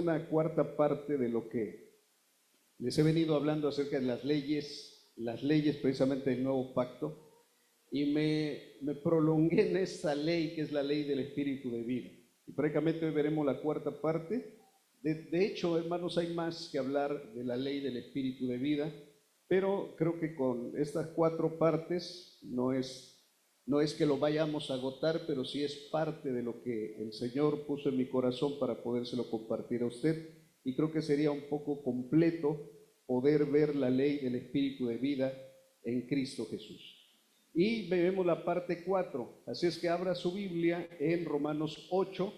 una cuarta parte de lo que les he venido hablando acerca de las leyes precisamente del nuevo pacto, y me prolongué en esta ley que es la ley del espíritu de vida. Y prácticamente hoy veremos la cuarta parte. De hecho, hermanos, hay más que hablar de la ley del espíritu de vida, pero creo que con estas 4 partes no es que lo vayamos a agotar, pero sí es parte de lo que el Señor puso en mi corazón para podérselo compartir a usted. Y creo que sería un poco completo poder ver la ley del espíritu de vida en Cristo Jesús. Y vemos la parte 4, así es que abra su Biblia en Romanos 8,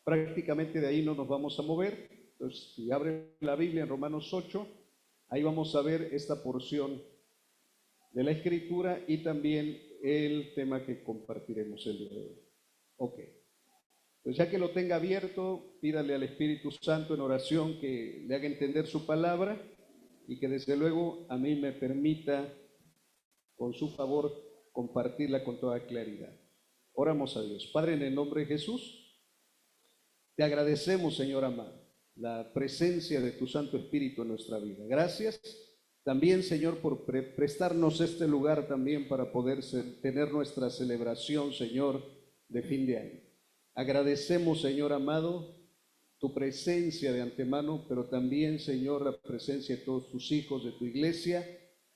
prácticamente de ahí no nos vamos a mover. Entonces, si abre la Biblia en Romanos 8, ahí vamos a ver esta porción de la Escritura y también el tema que compartiremos el día de hoy. Ok, pues ya que lo tenga abierto, pídale al Espíritu Santo en oración que le haga entender su palabra y que desde luego a mí me permita, con su favor, compartirla con toda claridad. Oramos a Dios. Padre, en el nombre de Jesús, te agradecemos, Señor amado, la presencia de tu Santo Espíritu en nuestra vida. Gracias también, Señor, por prestarnos este lugar también para poder tener nuestra celebración, Señor, de fin de año. Agradecemos, Señor amado, tu presencia de antemano, pero también, Señor, la presencia de todos tus hijos de tu iglesia,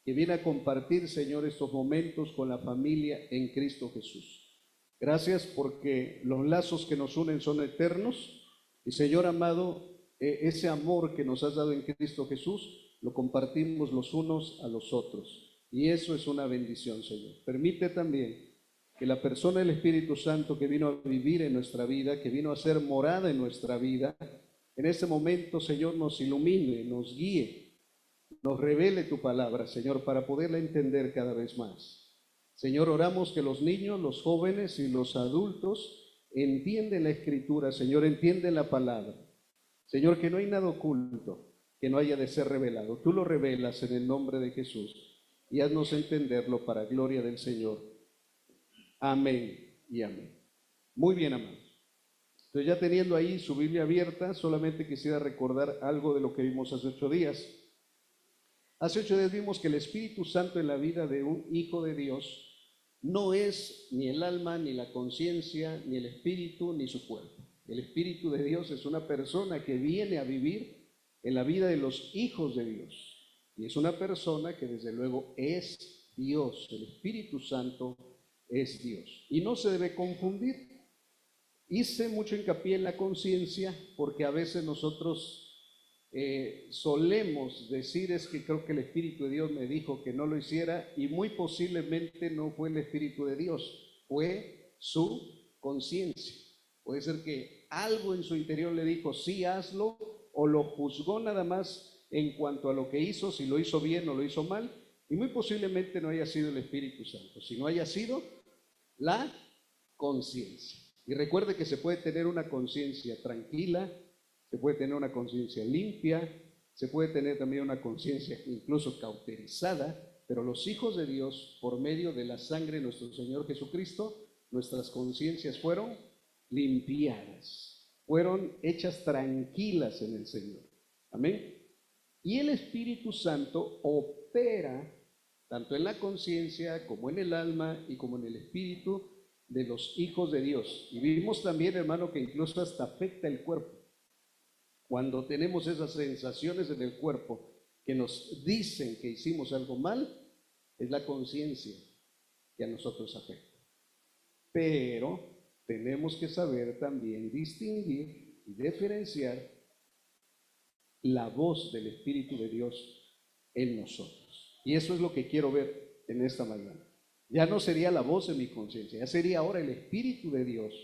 que viene a compartir, Señor, estos momentos con la familia en Cristo Jesús. Gracias porque los lazos que nos unen son eternos y, Señor amado, ese amor que nos has dado en Cristo Jesús lo compartimos los unos a los otros y eso es una bendición, Señor. Permite también que la persona del Espíritu Santo que vino a vivir en nuestra vida, que vino a ser morada en nuestra vida, en este momento, Señor, nos ilumine, nos guíe, nos revele tu palabra, Señor, para poderla entender cada vez más. Señor, oramos que los niños, los jóvenes y los adultos entienden la Escritura, Señor, entienden la palabra. Señor, que no hay nada oculto que no haya de ser revelado. Tú lo revelas en el nombre de Jesús y haznos entenderlo para gloria del Señor. Amén y amén. Muy bien, amados. Entonces, ya teniendo ahí su Biblia abierta, solamente quisiera recordar algo de lo que vimos hace 8 días. Hace 8 días vimos que el Espíritu Santo en la vida de un hijo de Dios no es ni el alma, ni la conciencia, ni el espíritu, ni su cuerpo. El Espíritu de Dios es una persona que viene a vivir en la vida de los hijos de Dios. Y es una persona que desde luego es Dios. El Espíritu Santo es Dios. Y no se debe confundir. Hice mucho hincapié en la conciencia porque a veces nosotros solemos decir es que creo que el Espíritu de Dios me dijo que no lo hiciera y muy posiblemente no fue el Espíritu de Dios, fue su conciencia. Puede ser que algo en su interior le dijo sí, hazlo, o lo juzgó nada más en cuanto a lo que hizo, si lo hizo bien o lo hizo mal, y muy posiblemente no haya sido el Espíritu Santo, sino haya sido la conciencia. Y recuerde que se puede tener una conciencia tranquila, se puede tener una conciencia limpia, se puede tener también una conciencia incluso cauterizada, pero los hijos de Dios, por medio de la sangre de nuestro Señor Jesucristo, nuestras conciencias fueron limpiadas, fueron hechas tranquilas en el Señor. Amén. Y el Espíritu Santo opera tanto en la conciencia como en el alma y como en el espíritu de los hijos de Dios. Y vimos también, hermano, que incluso hasta afecta el cuerpo. Cuando tenemos esas sensaciones en el cuerpo que nos dicen que hicimos algo mal, es la conciencia que a nosotros afecta. Pero tenemos que saber también distinguir y diferenciar la voz del Espíritu de Dios en nosotros. Y eso es lo que quiero ver en esta mañana. Ya no sería la voz de mi conciencia, ya sería ahora el Espíritu de Dios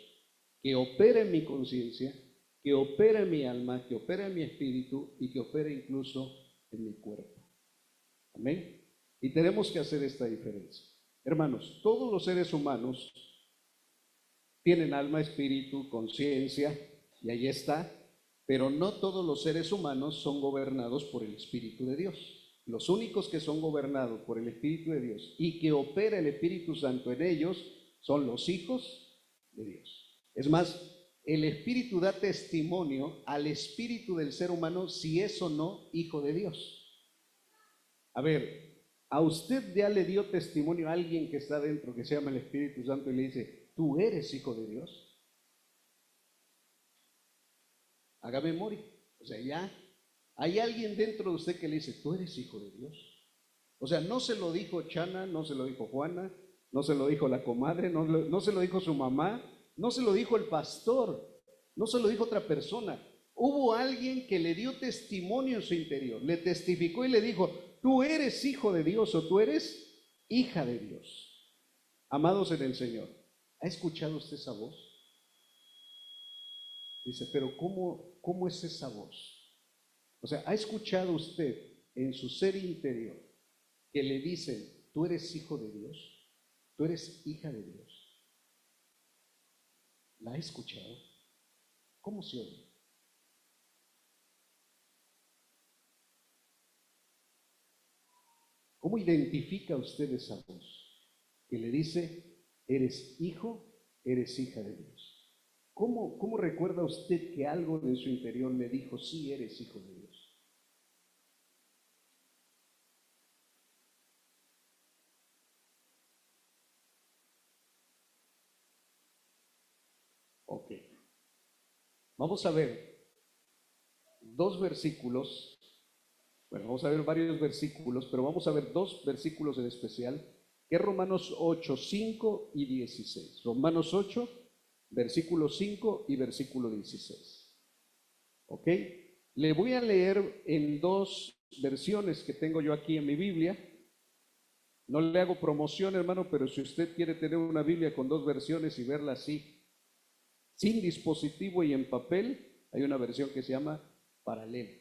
que opera en mi conciencia, que opera en mi alma, que opera en mi espíritu y que opera incluso en mi cuerpo. Amén. Y tenemos que hacer esta diferencia. Hermanos, todos los seres humanos tienen alma, espíritu, conciencia, y ahí está, pero no todos los seres humanos son gobernados por el Espíritu de Dios. Los únicos que son gobernados por el Espíritu de Dios y que opera el Espíritu Santo en ellos son los hijos de Dios. Es más, el Espíritu da testimonio al espíritu del ser humano si es o no hijo de Dios. A ver, a usted ya le dio testimonio a alguien que está dentro, que se llama el Espíritu Santo, y le dice, ¿tú eres hijo de Dios? Haga memoria. O sea, ya hay alguien dentro de usted que le dice, ¿tú eres hijo de Dios? O sea, no se lo dijo Chana, no se lo dijo Juana, no se lo dijo la comadre, no se lo dijo su mamá, no se lo dijo el pastor, no se lo dijo otra persona. Hubo alguien que le dio testimonio en su interior, le testificó y le dijo, tú eres hijo de Dios o tú eres hija de Dios. Amados en el Señor, ¿ha escuchado usted esa voz? Dice, pero ¿cómo es esa voz? O sea, ¿ha escuchado usted en su ser interior que le dicen, tú eres hijo de Dios? ¿Tú eres hija de Dios? ¿La ha escuchado? ¿Cómo se oye? ¿Cómo identifica usted esa voz que le dice, eres hijo, eres hija de Dios? ¿Cómo recuerda usted que algo de su interior le dijo, sí, eres hijo de Dios? Ok. Vamos a ver dos versículos. Bueno, vamos a ver varios versículos, pero vamos a ver dos versículos en especial, que es Romanos 8, 5 y 16. Romanos 8, versículo 5 y versículo 16. ¿Ok? Le voy a leer en dos versiones que tengo yo aquí en mi Biblia. No le hago promoción, hermano, pero si usted quiere tener una Biblia con dos versiones y verla así, sin dispositivo y en papel, hay una versión que se llama paralelo.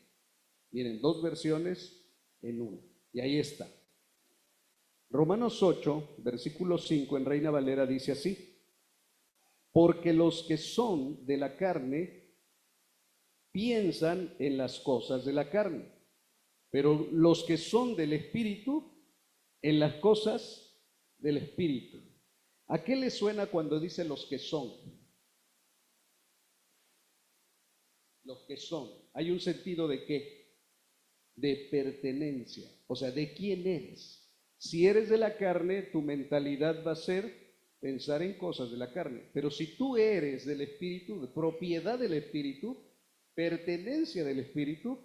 Miren, dos versiones en una. Y ahí está. Romanos 8, versículo 5 en Reina Valera dice así: porque los que son de la carne piensan en las cosas de la carne, pero los que son del Espíritu en las cosas del Espíritu. ¿A qué le suena cuando dice los que son? Los que son. Hay un sentido de qué? De pertenencia, o sea, de quién eres. Si eres de la carne, tu mentalidad va a ser pensar en cosas de la carne. Pero si tú eres del Espíritu, de propiedad del Espíritu, pertenencia del Espíritu,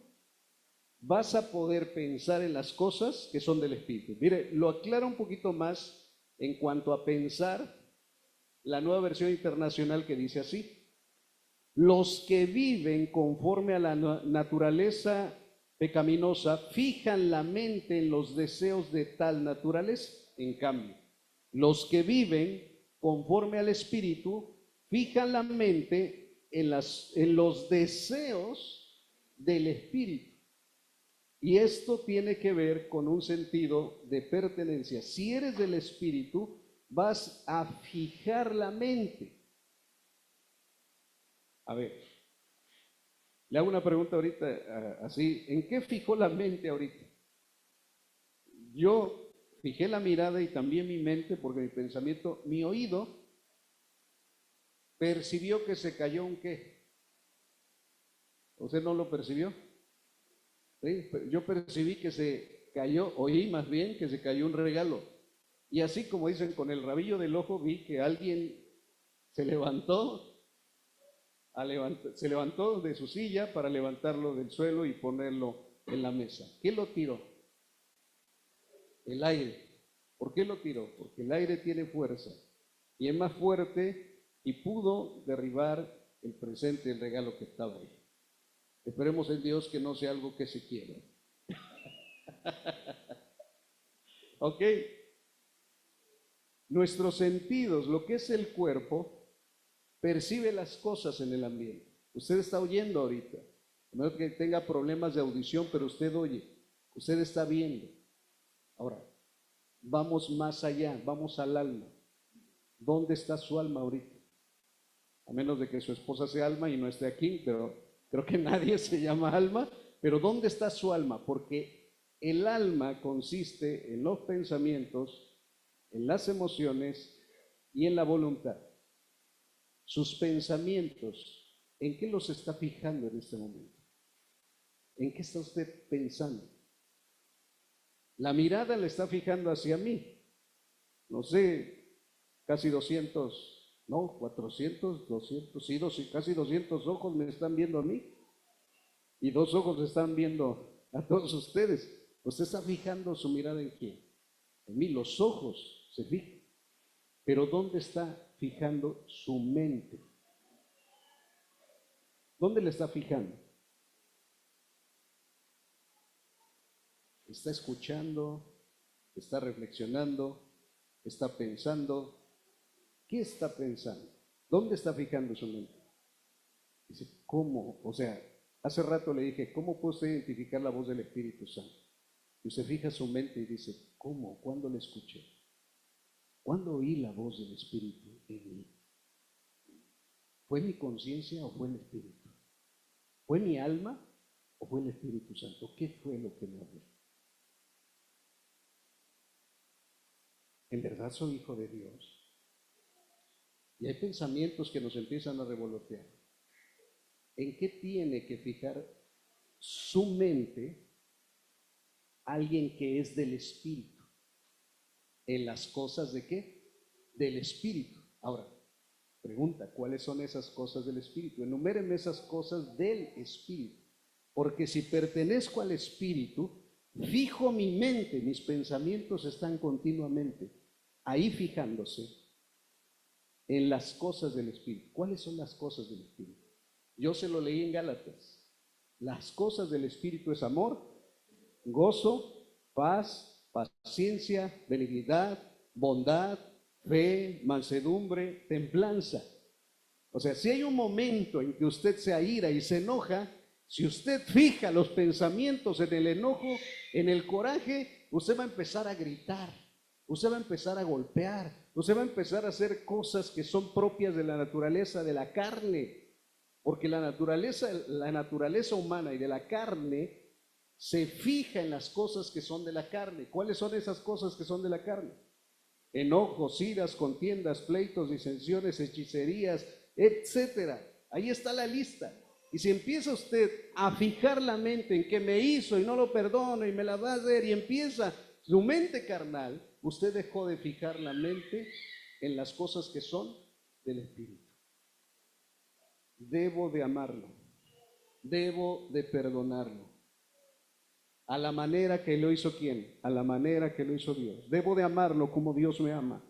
vas a poder pensar en las cosas que son del Espíritu. Mire, lo aclara un poquito más en cuanto a pensar la nueva versión internacional, que dice así: los que viven conforme a la naturaleza pecaminosa fijan la mente en los deseos de tal naturaleza. En cambio, los que viven conforme al Espíritu fijan la mente en los deseos del Espíritu. Y esto tiene que ver con un sentido de pertenencia. Si eres del Espíritu, vas a fijar la mente. A ver, le hago una pregunta ahorita así, ¿en qué fijó la mente ahorita? Yo fijé la mirada y también mi mente, porque mi pensamiento, mi oído percibió que se cayó un qué. ¿Usted no lo percibió? ¿Sí? Yo percibí que se cayó, oí más bien que se cayó un regalo. Y así como dicen, con el rabillo del ojo vi que alguien se levantó se levantó de su silla para levantarlo del suelo y ponerlo en la mesa. ¿Qué lo tiró? El aire. ¿Por qué lo tiró? Porque el aire tiene fuerza y es más fuerte y pudo derribar el presente, el regalo que estaba ahí. Esperemos en Dios que no sea algo que se quiera. ¿Ok? Nuestros sentidos, lo que es el cuerpo, percibe las cosas en el ambiente. Usted está oyendo ahorita. No es que tenga problemas de audición, pero usted oye. Usted está viendo. Ahora, vamos más allá, vamos al alma. ¿Dónde está su alma ahorita? A menos de que su esposa sea alma y no esté aquí, pero creo que nadie se llama alma. Pero ¿dónde está su alma? Porque el alma consiste en los pensamientos, en las emociones y en la voluntad. sus pensamientos, ¿en qué los está fijando en este momento? ¿En qué está usted pensando? La mirada le está fijando hacia mí. No sé, casi 200, no, 400, 200, sí, casi 200 ojos me están viendo a mí. Y 2 ojos están viendo a todos ustedes. Usted está fijando su mirada en quién. En mí, los ojos se fijan. Pero ¿dónde está fijando su mente? ¿Dónde le está fijando? ¿Está escuchando? ¿Está reflexionando? ¿Está pensando? ¿Qué está pensando? ¿Dónde está fijando su mente? Dice, ¿cómo? O sea, hace rato le dije, ¿cómo puede usted identificar la voz del Espíritu Santo? Y usted fija su mente y dice, ¿cómo? ¿Cuándo la escuché? ¿Cuándo oí la voz del Espíritu en mí? ¿Fue mi conciencia o fue el Espíritu? ¿Fue mi alma o fue el Espíritu Santo? ¿Qué fue lo que me habló? ¿En verdad soy hijo de Dios? Y hay pensamientos que nos empiezan a revolotear. ¿En qué tiene que fijar su mente alguien que es del Espíritu? ¿En las cosas de qué? Del Espíritu. Ahora, pregunta, ¿cuáles son esas cosas del Espíritu? Enuméreme esas cosas del Espíritu. Porque si pertenezco al Espíritu, fijo mi mente, mis pensamientos están continuamente ahí fijándose en las cosas del Espíritu. ¿Cuáles son las cosas del Espíritu? Yo se lo leí en Gálatas. Las cosas del Espíritu es amor, gozo, paz, paciencia, benignidad, bondad, fe, mansedumbre, templanza. O sea, si hay un momento en que usted se aira y se enoja, si usted fija los pensamientos en el enojo, en el coraje, usted va a empezar a gritar, usted va a empezar a golpear, usted va a empezar a hacer cosas que son propias de la naturaleza de la carne, porque la naturaleza humana y de la carne se fija en las cosas que son de la carne. ¿Cuáles son esas cosas que son de la carne? Enojos, iras, contiendas, pleitos, disensiones, hechicerías, etcétera. Ahí está la lista. Y si empieza usted a fijar la mente en que me hizo y no lo perdono y me la va a hacer y empieza su mente carnal, usted dejó de fijar la mente en las cosas que son del Espíritu. Debo de amarlo, debo de perdonarlo. A la manera que lo hizo ¿quién? A la manera que lo hizo Dios. Debo de amarlo como Dios me ama.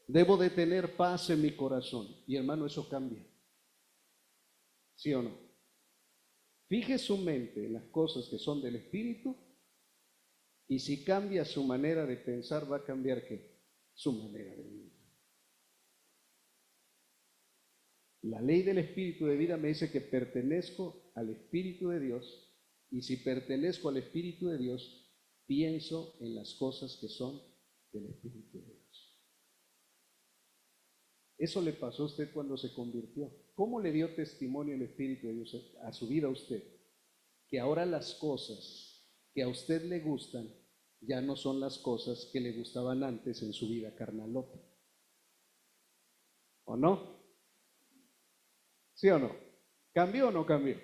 Debo de tener paz en mi corazón. Y hermano, eso cambia. ¿Sí o no? Fije su mente en las cosas que son del Espíritu y si cambia su manera de pensar, va a cambiar ¿qué? Su manera de vivir. La ley del Espíritu de vida me dice que pertenezco al Espíritu de Dios. Y si pertenezco al Espíritu de Dios, pienso en las cosas que son del Espíritu de Dios. Eso le pasó a usted cuando se convirtió. ¿Cómo le dio testimonio el Espíritu de Dios a su vida a usted? Que ahora las cosas que a usted le gustan ya no son las cosas que le gustaban antes en su vida carnalota. ¿O no? ¿Sí o no? ¿Cambió o no cambió?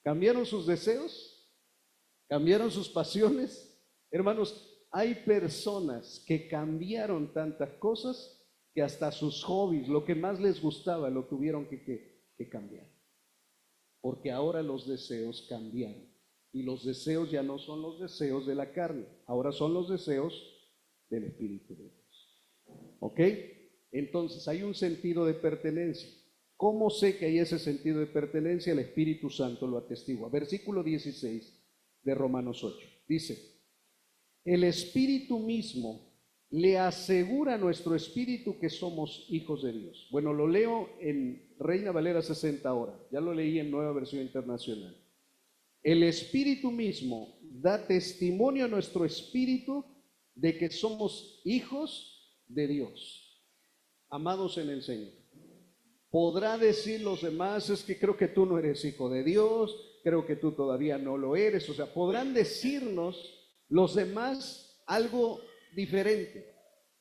¿Cambiaron sus deseos? ¿Cambiaron sus pasiones? Hermanos, hay personas que cambiaron tantas cosas que hasta sus hobbies, lo que más les gustaba, lo tuvieron que cambiar. Porque ahora los deseos cambiaron. Y los deseos ya no son los deseos de la carne, ahora son los deseos del Espíritu de Dios. ¿Ok? Entonces hay un sentido de pertenencia. ¿Cómo sé que hay ese sentido de pertenencia? El Espíritu Santo lo atestigua. Versículo 16 de Romanos 8. Dice, el Espíritu mismo le asegura a nuestro espíritu que somos hijos de Dios. Bueno, lo leo en Reina Valera 60 ahora. Ya lo leí en Nueva Versión Internacional. El Espíritu mismo da testimonio a nuestro espíritu de que somos hijos de Dios, amados en el Señor. Podrá decir los demás, es que creo que tú no eres hijo de Dios, creo que tú todavía no lo eres. O sea, podrán decirnos los demás algo diferente.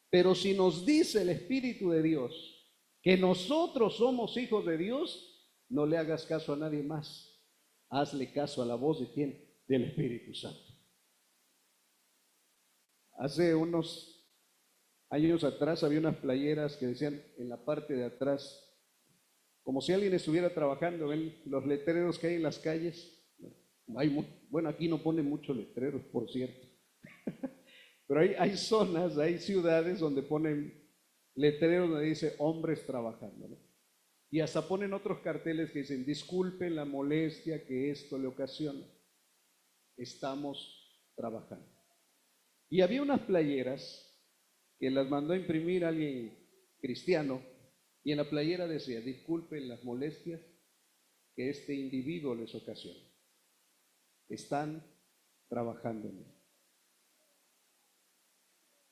Pero si nos dice el Espíritu de Dios que nosotros somos hijos de Dios, no le hagas caso a nadie más. Hazle caso a la voz de ¿quién? Del Espíritu Santo. Hace unos años atrás había unas playeras que decían en la parte de atrás, como si alguien estuviera trabajando, ven los letreros que hay en las calles. Bueno, aquí no ponen muchos letreros, por cierto, pero hay zonas, hay ciudades donde ponen letreros donde dice hombres trabajando, ¿no? Y hasta ponen otros carteles que dicen disculpen la molestia que esto le ocasiona, estamos trabajando. Y había unas playeras que las mandó a imprimir alguien cristiano, y en la playera decía disculpen las molestias que este individuo les ocasiona, están trabajando en él.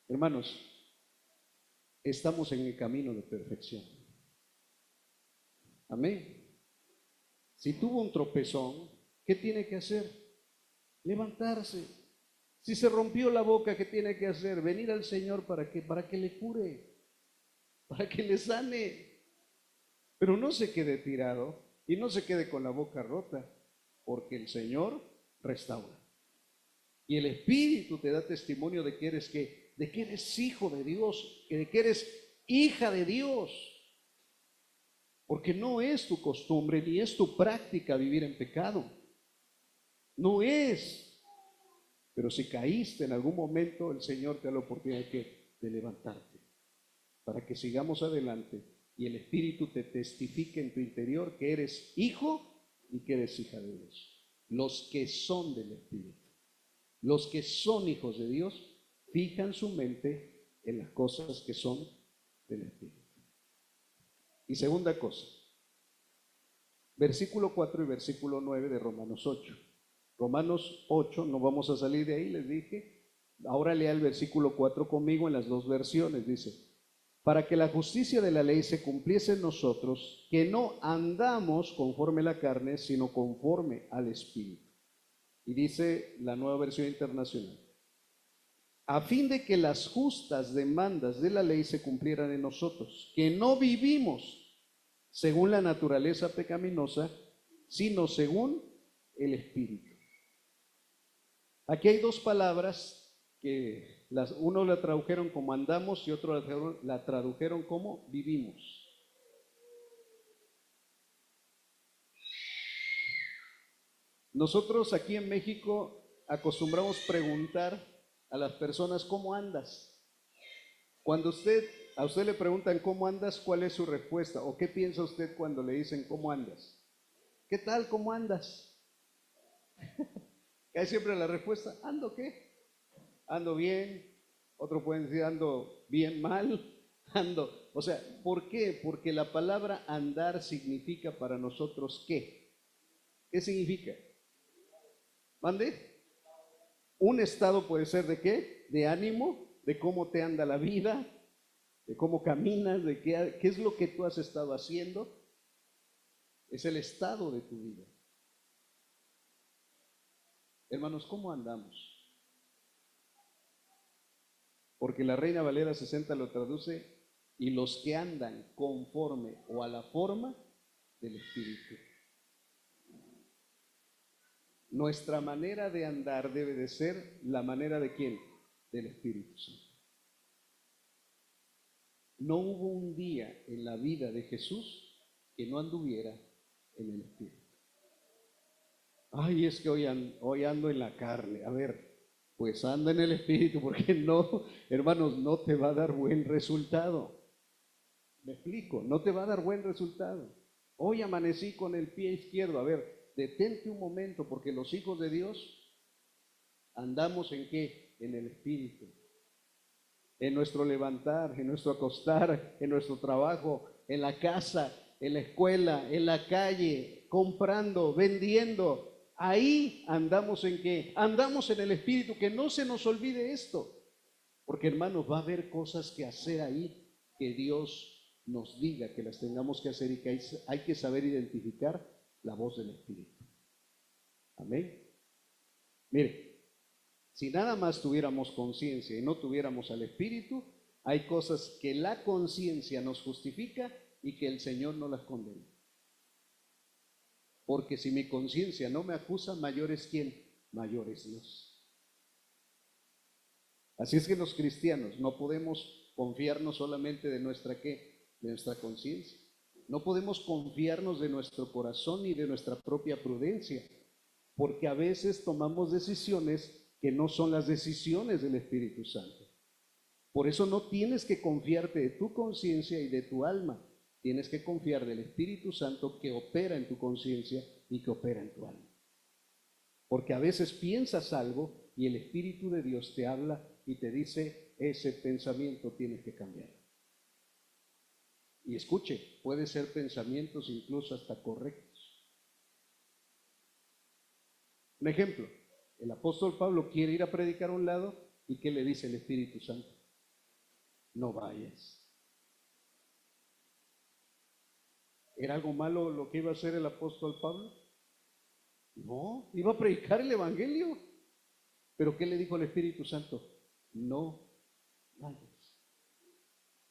Hermanos, estamos en el camino de perfección. Amén. Si tuvo un tropezón, ¿qué tiene que hacer? Levantarse. Si se rompió la boca, ¿qué tiene que hacer? Venir al Señor ¿para qué? Para que le cure, para que le sane. Pero no se quede tirado y no se quede con la boca rota, porque el Señor restaura. Y el Espíritu te da testimonio de que eres ¿qué? De que eres hijo de Dios, de que eres hija de Dios. Porque no es tu costumbre ni es tu práctica vivir en pecado. No es. Pero si caíste en algún momento, el Señor te da la oportunidad de levantarte, para que sigamos adelante y el Espíritu te testifique en tu interior que eres hijo y que eres hija de Dios. Los que son del Espíritu, los que son hijos de Dios, fijan su mente en las cosas que son del Espíritu. Y segunda cosa, versículo 4 y versículo 9 de Romanos 8. Romanos 8, no vamos a salir de ahí, les dije. Ahora lea el versículo 4 conmigo en las dos versiones. Dice, para que la justicia de la ley se cumpliese en nosotros, que no andamos conforme a la carne, sino conforme al Espíritu. Y dice la Nueva Versión Internacional, a fin de que las justas demandas de la ley se cumplieran en nosotros, que no vivimos según la naturaleza pecaminosa, sino según el Espíritu. Aquí hay dos palabras que uno la tradujeron como andamos y otro la tradujeron como vivimos. Nosotros aquí en México acostumbramos preguntar a las personas ¿cómo andas? Cuando a usted le preguntan ¿cómo andas? ¿Cuál es su respuesta? ¿O qué piensa usted cuando le dicen ¿cómo andas? ¿Qué tal? ¿Cómo andas? Hay siempre la respuesta, ¿ando qué? Ando bien, otro pueden decir ando bien mal, ando. O sea, ¿por qué? Porque la palabra andar significa para nosotros ¿qué? ¿Qué significa? ¿Mande? Un estado puede ser ¿de qué? De ánimo, de cómo te anda la vida, de cómo caminas, de qué es lo que tú has estado haciendo. Es el estado de tu vida. Hermanos, ¿cómo andamos? Porque la Reina Valera 60 lo traduce, y los que andan conforme o a la forma del Espíritu. Nuestra manera de andar debe de ser la manera de ¿quién? Del Espíritu Santo. No hubo un día en la vida de Jesús que no anduviera en el Espíritu. Ay, es que hoy ando en la carne. A ver, pues anda en el Espíritu, porque no, hermanos, no te va a dar buen resultado. ¿Me explico? No te va a dar buen resultado. Hoy amanecí con el pie izquierdo. A ver, detente un momento, porque los hijos de Dios andamos ¿en qué? En el Espíritu. En nuestro levantar, en nuestro acostar, en nuestro trabajo, en la casa, en la escuela, en la calle, comprando, vendiendo. Ahí andamos ¿en qué? Andamos en el Espíritu, que no se nos olvide esto. Porque hermanos, va a haber cosas que hacer ahí que Dios nos diga que las tengamos que hacer y que hay que saber identificar la voz del Espíritu. Amén. Mire, si nada más tuviéramos conciencia y no tuviéramos al Espíritu, hay cosas que la conciencia nos justifica y que el Señor no las condene. Porque si mi conciencia no me acusa, mayor es ¿quién? Mayor es Dios. Así es que los cristianos no podemos confiarnos solamente de nuestra ¿qué? De nuestra conciencia. No podemos confiarnos de nuestro corazón ni de nuestra propia prudencia, porque a veces tomamos decisiones que no son las decisiones del Espíritu Santo. Por eso no tienes que confiarte de tu conciencia y de tu alma. Tienes que confiar del Espíritu Santo que opera en tu conciencia y que opera en tu alma. Porque a veces piensas algo y el Espíritu de Dios te habla y te dice, ese pensamiento tienes que cambiar. Y escuche, puede ser pensamientos incluso hasta correctos. Un ejemplo, el apóstol Pablo quiere ir a predicar a un lado y ¿qué le dice el Espíritu Santo? No vayas. ¿Era algo malo lo que iba a hacer el apóstol Pablo? No, iba a predicar el Evangelio. ¿Pero qué le dijo el Espíritu Santo? No vayas.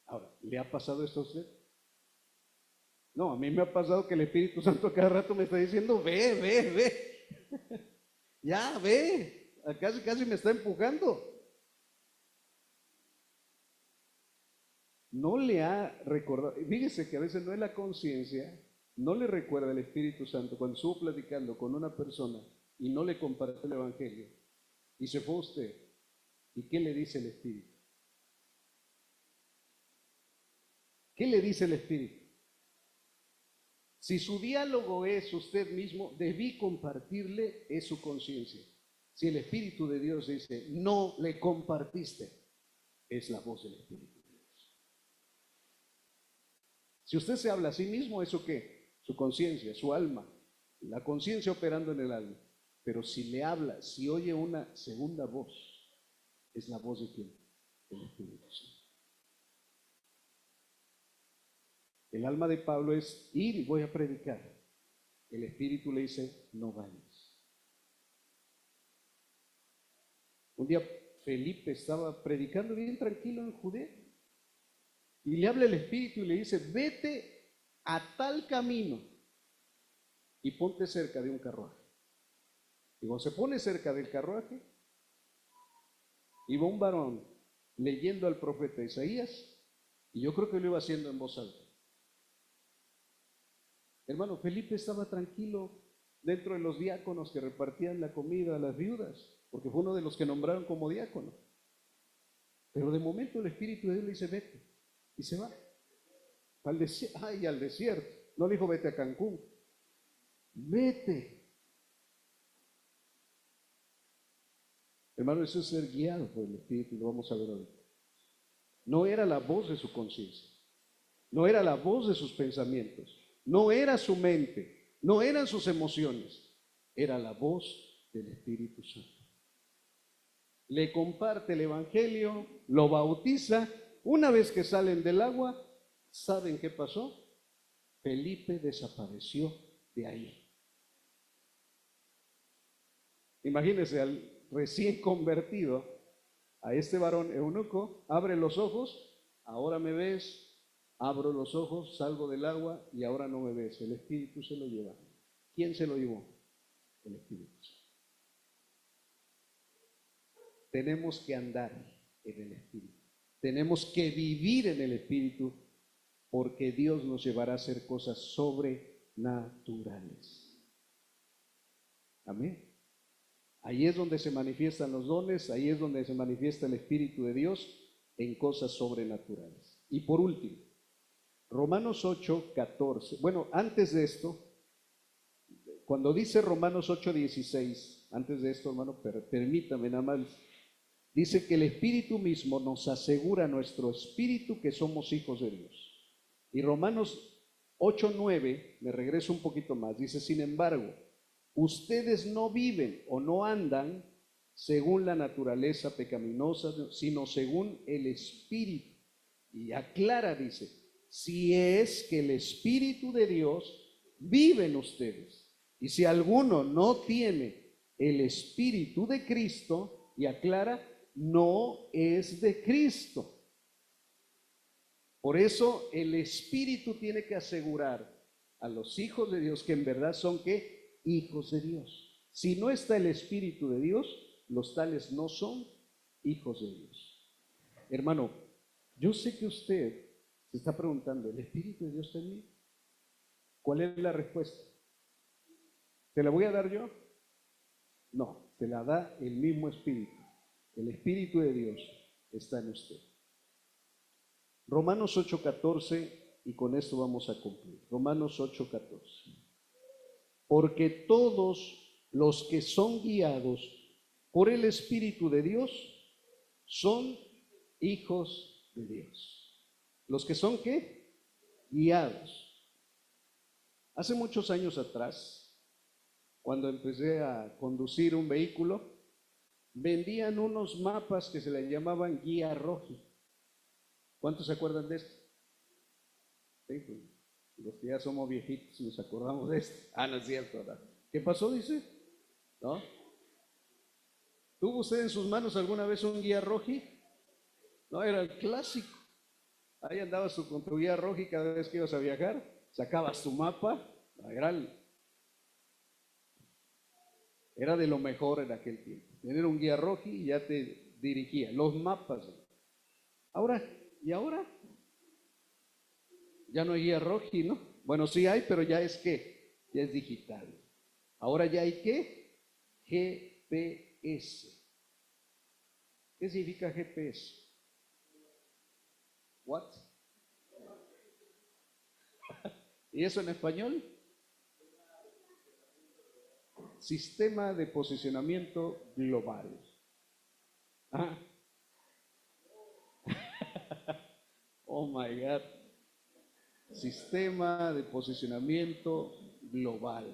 Ahora, ¿le ha pasado esto a usted? No, a mí me ha pasado que el Espíritu Santo cada rato me está diciendo, ve, ve, ve. Ya, ve. Casi me está empujando. No le ha recordado. Fíjese que a veces no es la conciencia, no le recuerda el Espíritu Santo cuando estuvo platicando con una persona y no le compartió el Evangelio y se fue usted. ¿Y qué le dice el Espíritu? ¿Qué le dice el Espíritu? Si su diálogo es usted mismo, debí compartirle, es su conciencia. Si el Espíritu de Dios dice, no le compartiste, es la voz del Espíritu. Si usted se habla a sí mismo, ¿eso qué? Su conciencia, su alma, la conciencia operando en el alma. Pero si le habla, si oye una segunda voz, ¿es la voz de quién? Del Espíritu Santo. El alma de Pablo es ir y voy a predicar. El Espíritu le dice, no vayas. Un día Felipe estaba predicando bien tranquilo en Judea. Y le habla el Espíritu y le dice, vete a tal camino y ponte cerca de un carruaje. Y cuando se pone cerca del carruaje, iba un varón leyendo al profeta Isaías, y yo creo que lo iba haciendo en voz alta. Hermano, Felipe estaba tranquilo dentro de los diáconos que repartían la comida a las viudas, porque fue uno de los que nombraron como diácono. Pero de momento el Espíritu de Dios le dice, vete. Y se va al desierto. No le dijo vete a Cancún, vete. Hermano, eso es ser guiado por el Espíritu, lo vamos a ver hoy. No era la voz de su conciencia, no era la voz de sus pensamientos, no era su mente, no eran sus emociones, era la voz del Espíritu Santo. Le comparte el Evangelio, lo bautiza. Una vez que salen del agua, ¿saben qué pasó? Felipe desapareció de ahí. Imagínense al recién convertido, a este varón eunuco, abre los ojos, ahora me ves, abro los ojos, salgo del agua y ahora no me ves. El Espíritu se lo lleva. ¿Quién se lo llevó? El Espíritu. Tenemos que andar en el Espíritu. Tenemos que vivir en el Espíritu, porque Dios nos llevará a hacer cosas sobrenaturales. Amén. Ahí es donde se manifiestan los dones, ahí es donde se manifiesta el Espíritu de Dios en cosas sobrenaturales. Y por último, Romanos 8:14. Bueno, antes de esto, cuando dice Romanos 8:16, antes de esto, hermano, permítame nada más. Dice que el Espíritu mismo nos asegura a nuestro espíritu que somos hijos de Dios. Y Romanos 8:9, me regreso un poquito más, dice, sin embargo, ustedes no viven o no andan según la naturaleza pecaminosa, sino según el Espíritu. Y aclara, dice, si es que el Espíritu de Dios vive en ustedes. Y si alguno no tiene el Espíritu de Cristo, y aclara, no es de Cristo. Por eso el Espíritu tiene que asegurar a los hijos de Dios que en verdad son ¿qué? Hijos de Dios. Si no está el Espíritu de Dios, los tales no son hijos de Dios. Hermano, yo sé que usted se está preguntando, ¿el Espíritu de Dios está en mí? ¿Cuál es la respuesta? ¿Te la voy a dar yo? No, te la da el mismo Espíritu. El Espíritu de Dios está en usted. Romanos 8:14, y con esto vamos a cumplir. Romanos 8:14. Porque todos los que son guiados por el Espíritu de Dios son hijos de Dios. ¿Los que son qué? Guiados. Hace muchos años atrás, cuando empecé a conducir un vehículo, vendían unos mapas que se les llamaban guía roji. ¿Cuántos se acuerdan de esto? Sí, pues, los que ya somos viejitos nos acordamos de esto. Ah, no es cierto, ¿verdad? ¿Qué pasó? Dice, ¿no? ¿Tuvo usted en sus manos alguna vez un guía roji? No, era el clásico. Ahí andabas tú con tu guía roji cada vez que ibas a viajar, sacabas tu mapa, era de lo mejor en aquel tiempo. Tener un guía roji ya te dirigía. Los mapas. Ahora, ¿y ahora? Ya no hay guía roji, ¿no? Bueno, sí hay, pero ya es ¿qué? Ya es digital. Ahora ya hay ¿qué? GPS. ¿Qué significa GPS? What? ¿Y eso en español? Sistema de posicionamiento global. Ah. Oh my God. Sistema de posicionamiento global.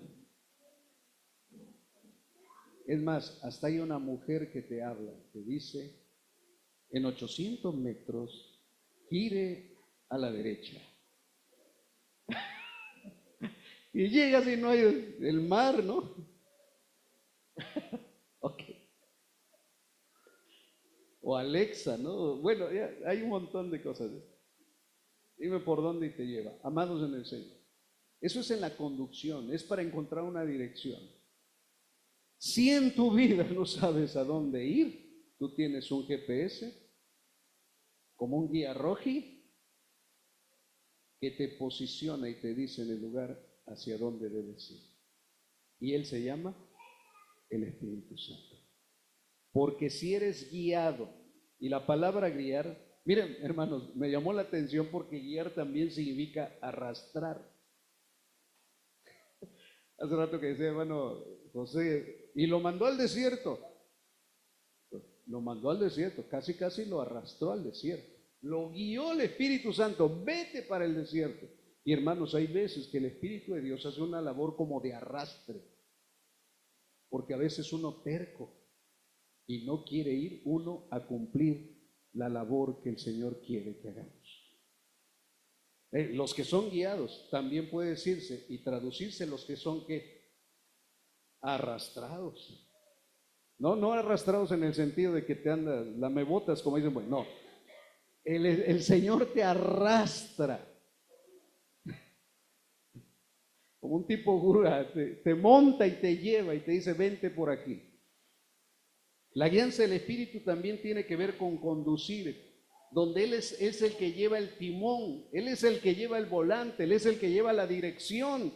Es más, hasta hay una mujer que te habla, te dice, en 800 metros, gire a la derecha. Y llegas y no hay el mar, ¿no? Ok. O Alexa, ¿no? Bueno, ya, hay un montón de cosas. Dime por dónde y te lleva. Amados en el Señor. Eso es en la conducción, es para encontrar una dirección. Si en tu vida no sabes a dónde ir, tú tienes un GPS, como un guía roji, que te posiciona y te dice en el lugar hacia dónde debes ir. Y él se llama el Espíritu Santo. Porque si eres guiado, y la palabra guiar, miren hermanos, me llamó la atención porque guiar también significa arrastrar. Hace rato que decía hermano José, y lo mandó al desierto. Lo mandó al desierto, casi lo arrastró al desierto. Lo guió el Espíritu Santo, vete para el desierto. Y hermanos, hay veces que el Espíritu de Dios hace una labor como de arrastre, porque a veces uno terco y no quiere ir uno a cumplir la labor que el Señor quiere que hagamos. Los que son guiados, también puede decirse y traducirse los que son ¿qué? Arrastrados. No arrastrados en el sentido de que te andas, lamebotas, como dicen, bueno, no. El Señor te arrastra. Como un tipo grúa, te monta y te lleva y te dice, vente por aquí. La guianza del Espíritu también tiene que ver con conducir, donde Él es el que lleva el timón, Él es el que lleva el volante, Él es el que lleva la dirección.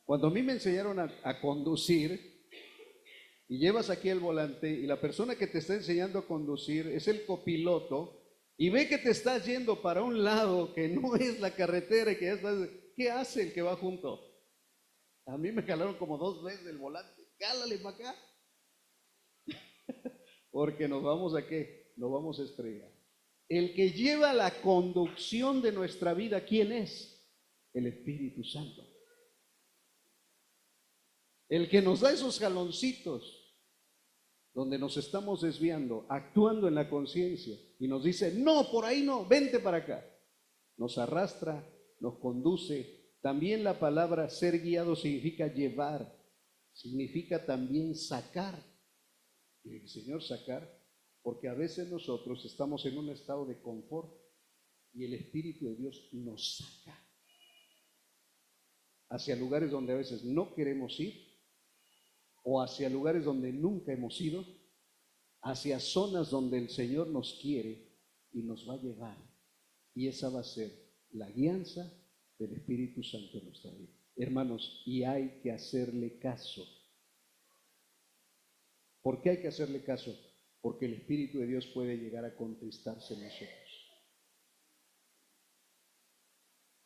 Cuando a mí me enseñaron a conducir, y llevas aquí el volante, y la persona que te está enseñando a conducir es el copiloto, y ve que te estás yendo para un lado que no es la carretera, y que ya estás, ¿qué hace el que va junto? A mí me jalaron como 2 veces el volante, cálale para acá, porque nos vamos a ¿qué? Nos vamos a estrellar. El que lleva la conducción de nuestra vida, ¿quién es? El Espíritu Santo. El que nos da esos jaloncitos donde nos estamos desviando, actuando en la conciencia y nos dice, no, por ahí no, vente para acá. Nos arrastra, nos conduce. También la palabra ser guiado significa llevar, significa también sacar. Y el Señor sacar, porque a veces nosotros estamos en un estado de confort y el Espíritu de Dios nos saca hacia lugares donde a veces no queremos ir, o hacia lugares donde nunca hemos ido, hacia zonas donde el Señor nos quiere y nos va a llevar. Y esa va a ser la guianza del Espíritu Santo en nuestra vida. Hermanos, y hay que hacerle caso. ¿Por qué hay que hacerle caso? Porque el Espíritu de Dios puede llegar a contristarse en nosotros.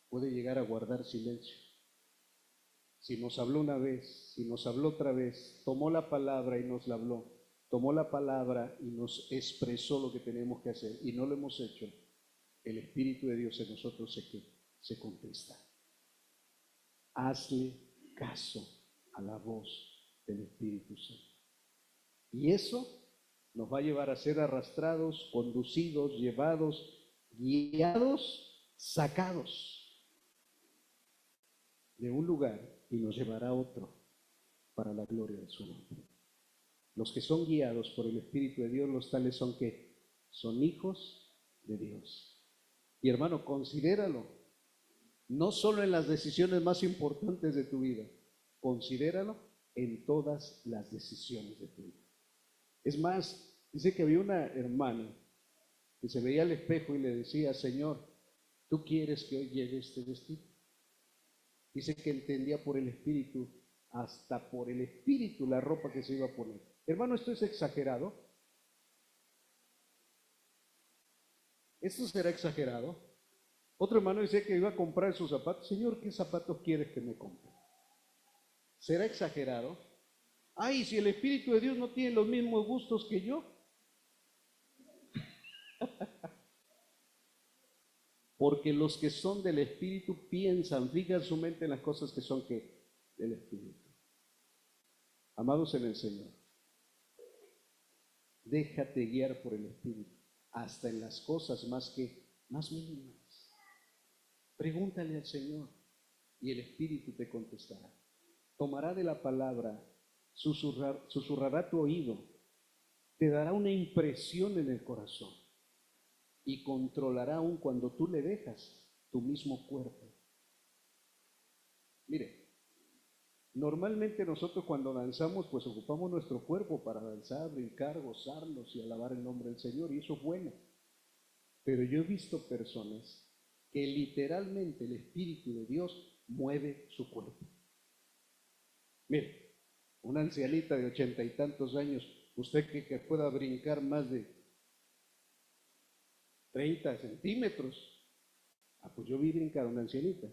Puede llegar a guardar silencio. Si nos habló una vez, si nos habló otra vez, tomó la palabra y nos la habló, tomó la palabra y nos expresó lo que tenemos que hacer y no lo hemos hecho, el Espíritu de Dios en nosotros se contrista. Hazle caso a la voz del Espíritu Santo. Y eso nos va a llevar a ser arrastrados, conducidos, llevados, guiados, sacados de un lugar y nos llevará a otro para la gloria de su nombre. Los que son guiados por el Espíritu de Dios, los tales son que son hijos de Dios. Y hermano, considéralo, no solo en las decisiones más importantes de tu vida, considéralo en todas las decisiones de tu vida. Es más, dice que había una hermana que se veía al espejo y le decía: Señor, ¿tú quieres que hoy lleve este vestido? Dice que entendía por el Espíritu, hasta por el Espíritu, la ropa que se iba a poner. Hermano, ¿esto es exagerado? ¿Esto será exagerado? Otro hermano decía que iba a comprar sus zapatos. Señor, ¿qué zapatos quieres que me compre? ¿Será exagerado? Ay, si el Espíritu de Dios no tiene los mismos gustos que yo. Porque los que son del Espíritu piensan, fijan su mente en las cosas que son del Espíritu. Amados en el Señor, déjate guiar por el Espíritu, hasta en las cosas más mínimas. Pregúntale al Señor y el Espíritu te contestará. Tomará de la palabra, susurrará tu oído, te dará una impresión en el corazón y controlará aún cuando tú le dejas tu mismo cuerpo. Mire, normalmente nosotros cuando danzamos pues ocupamos nuestro cuerpo para danzar, brincar, gozarnos y alabar el nombre del Señor, y eso es bueno. Pero yo he visto personas que literalmente el Espíritu de Dios mueve su cuerpo. Mire, una ancianita de 80 y tantos años, usted que pueda brincar más de 30 centímetros. Pues yo vi brincar a una ancianita.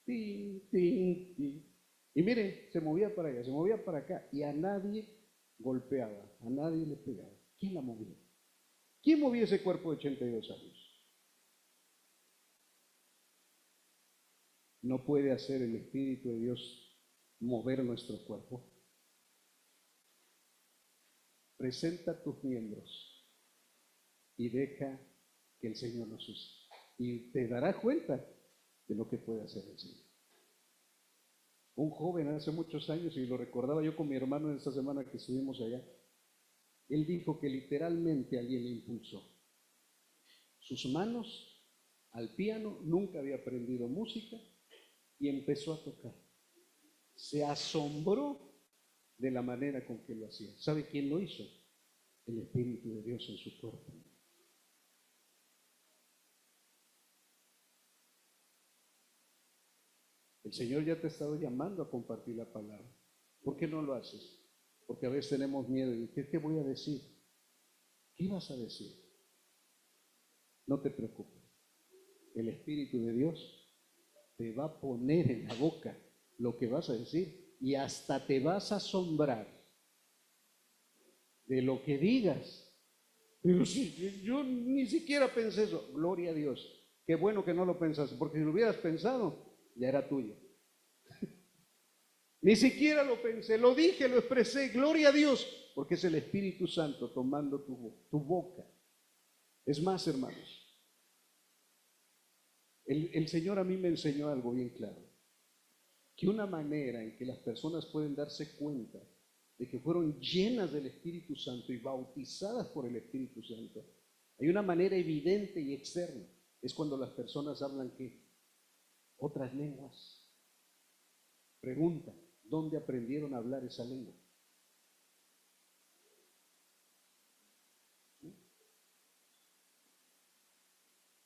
Tin, tin, tin. Y mire, se movía para allá, se movía para acá, y a nadie golpeaba, a nadie le pegaba. ¿Quién la movía? ¿Quién movía ese cuerpo de 82 años? ¿No puede hacer el Espíritu de Dios mover nuestro cuerpo? Presenta tus miembros y deja que el Señor los use. Y te darás cuenta de lo que puede hacer el Señor. Un joven hace muchos años, y lo recordaba yo con mi hermano en esta semana que estuvimos allá, él dijo que literalmente alguien le impulsó. Sus manos al piano, nunca había aprendido música, y empezó a tocar. Se asombró de la manera con que lo hacía. ¿Sabe quién lo hizo? El Espíritu de Dios en su cuerpo. El Señor ya te ha estado llamando a compartir la palabra. ¿Por qué no lo haces? Porque a veces tenemos miedo. ¿Y qué voy a decir? ¿Qué vas a decir? No te preocupes. El Espíritu de Dios te va a poner en la boca lo que vas a decir, y hasta te vas a asombrar de lo que digas. Pero si yo ni siquiera pensé eso. Gloria a Dios. Qué bueno que no lo pensaste, porque si lo hubieras pensado, ya era tuyo. Ni siquiera lo pensé, lo dije, lo expresé. Gloria a Dios, porque es el Espíritu Santo tomando tu boca. Es más, hermanos, el Señor a mí me enseñó algo bien claro, que una manera en que las personas pueden darse cuenta de que fueron llenas del Espíritu Santo y bautizadas por el Espíritu Santo, hay una manera evidente y externa. Es cuando las personas hablan que otras lenguas. Pregunta, ¿dónde aprendieron a hablar esa lengua?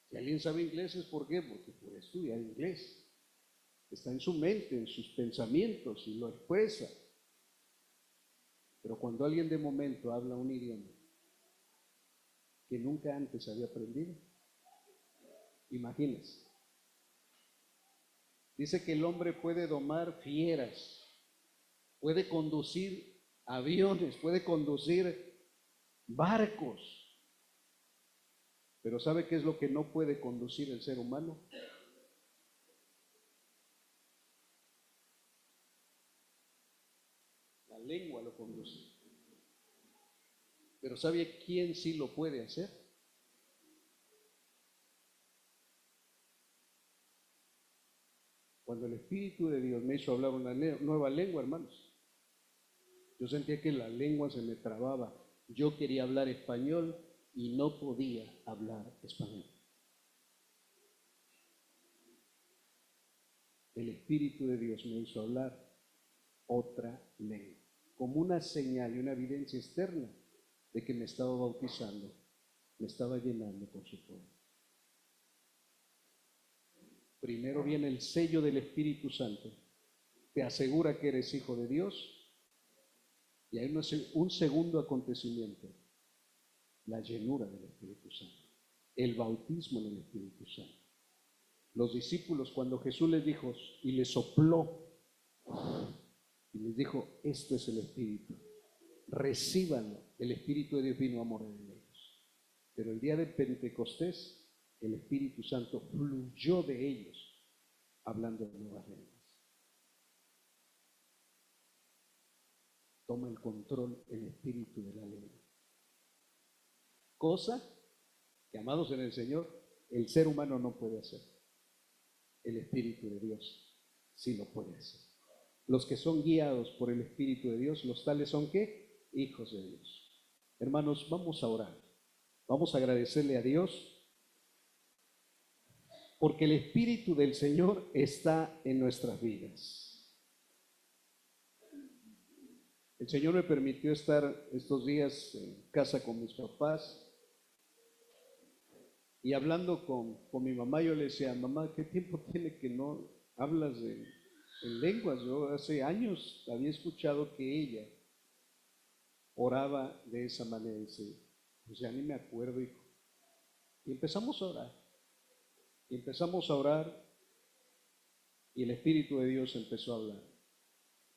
Si alguien sabe inglés, ¿es por qué? Porque puede estudiar inglés. Está en su mente, en sus pensamientos y lo expresa. Pero cuando alguien de momento habla un idioma que nunca antes había aprendido, imagínense. Dice que el hombre puede domar fieras, puede conducir aviones, puede conducir barcos. Pero ¿sabe qué es lo que no puede conducir el ser humano? La lengua lo conduce. Pero ¿sabe quién sí lo puede hacer? Cuando el Espíritu de Dios me hizo hablar una nueva lengua, hermanos, yo sentía que la lengua se me trababa. Yo quería hablar español y no podía hablar español. El Espíritu de Dios me hizo hablar otra lengua, como una señal y una evidencia externa de que me estaba bautizando, me estaba llenando con su poder. Primero viene el sello del Espíritu Santo, te asegura que eres hijo de Dios, y hay un segundo acontecimiento, la llenura del Espíritu Santo, el bautismo en el Espíritu Santo. Los discípulos, cuando Jesús les dijo y les sopló y les dijo, esto es el Espíritu, recíbanlo, el Espíritu de Dios vino a morar en ellos. Pero el día de Pentecostés, el Espíritu Santo fluyó de ellos, hablando en nuevas lenguas. Toma el control el Espíritu de la lengua. Cosa que, amados en el Señor, el ser humano no puede hacer. El Espíritu de Dios sí lo puede hacer. Los que son guiados por el Espíritu de Dios, los tales son ¿qué? Hijos de Dios. Hermanos, vamos a orar. Vamos a agradecerle a Dios porque el Espíritu del Señor está en nuestras vidas. El Señor me permitió estar estos días en casa con mis papás y hablando con mi mamá, yo le decía, mamá, ¿qué tiempo tiene que no hablas en lenguas? Yo hace años había escuchado que ella oraba de esa manera. Dice, pues ya ni me acuerdo, hijo. Y empezamos a orar. Y empezamos a orar y el Espíritu de Dios empezó a hablar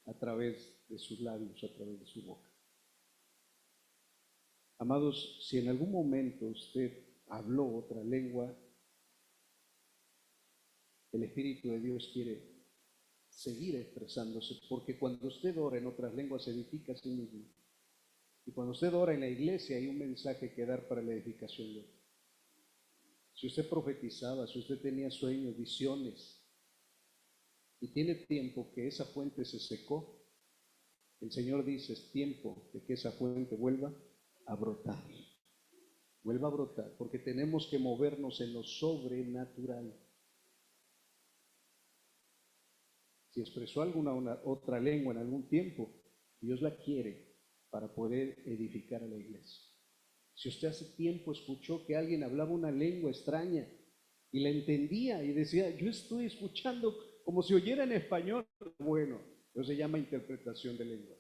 a través de sus labios, a través de su boca. Amados, si en algún momento usted habló otra lengua, el Espíritu de Dios quiere seguir expresándose, porque cuando usted ora en otras lenguas se edifica a sí mismo. Y cuando usted ora en la iglesia hay un mensaje que dar para la edificación de otros. Si usted profetizaba, si usted tenía sueños, visiones, y tiene tiempo que esa fuente se secó, el Señor dice, es tiempo de que esa fuente vuelva a brotar. Vuelva a brotar, porque tenemos que movernos en lo sobrenatural. Si expresó alguna otra lengua en algún tiempo, Dios la quiere para poder edificar a la iglesia. Si usted hace tiempo escuchó que alguien hablaba una lengua extraña y la entendía y decía, yo estoy escuchando como si oyera en español, bueno, eso se llama interpretación de lengua.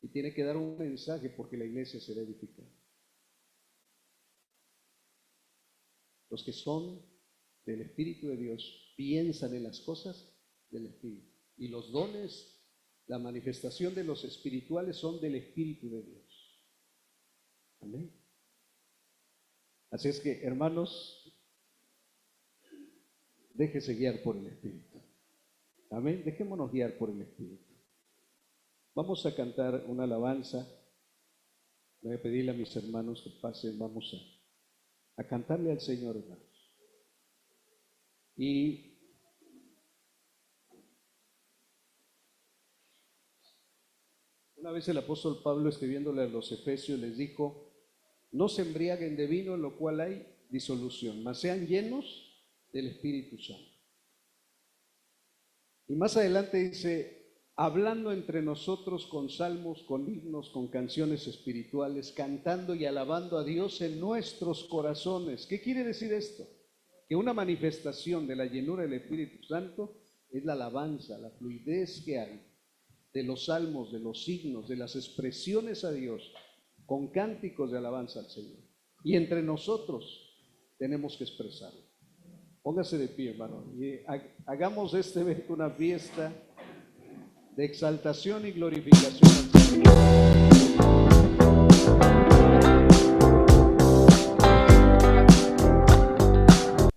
Y tiene que dar un mensaje porque la iglesia será edificada. Los que son del Espíritu de Dios piensan en las cosas del Espíritu. Y los dones, la manifestación de los espirituales son del Espíritu de Dios. Amén. Así es que, hermanos, déjese guiar por el Espíritu. Amén. Dejémonos guiar por el Espíritu. Vamos a cantar una alabanza. Voy a pedirle a mis hermanos que pasen. Vamos a cantarle al Señor, hermanos. Una vez el apóstol Pablo, escribiéndole a los Efesios, les dijo: no se embriaguen de vino, en lo cual hay disolución, mas sean llenos del Espíritu Santo. Y más adelante dice: hablando entre nosotros con salmos, con himnos, con canciones espirituales, cantando y alabando a Dios en nuestros corazones. ¿Qué quiere decir esto? Que una manifestación de la llenura del Espíritu Santo es la alabanza, la fluidez que hay de los salmos, de los himnos, de las expresiones a Dios, con cánticos de alabanza al Señor. Y entre nosotros tenemos que expresarlo. Póngase de pie, hermano, y hagamos de este evento una fiesta de exaltación y glorificación al Señor.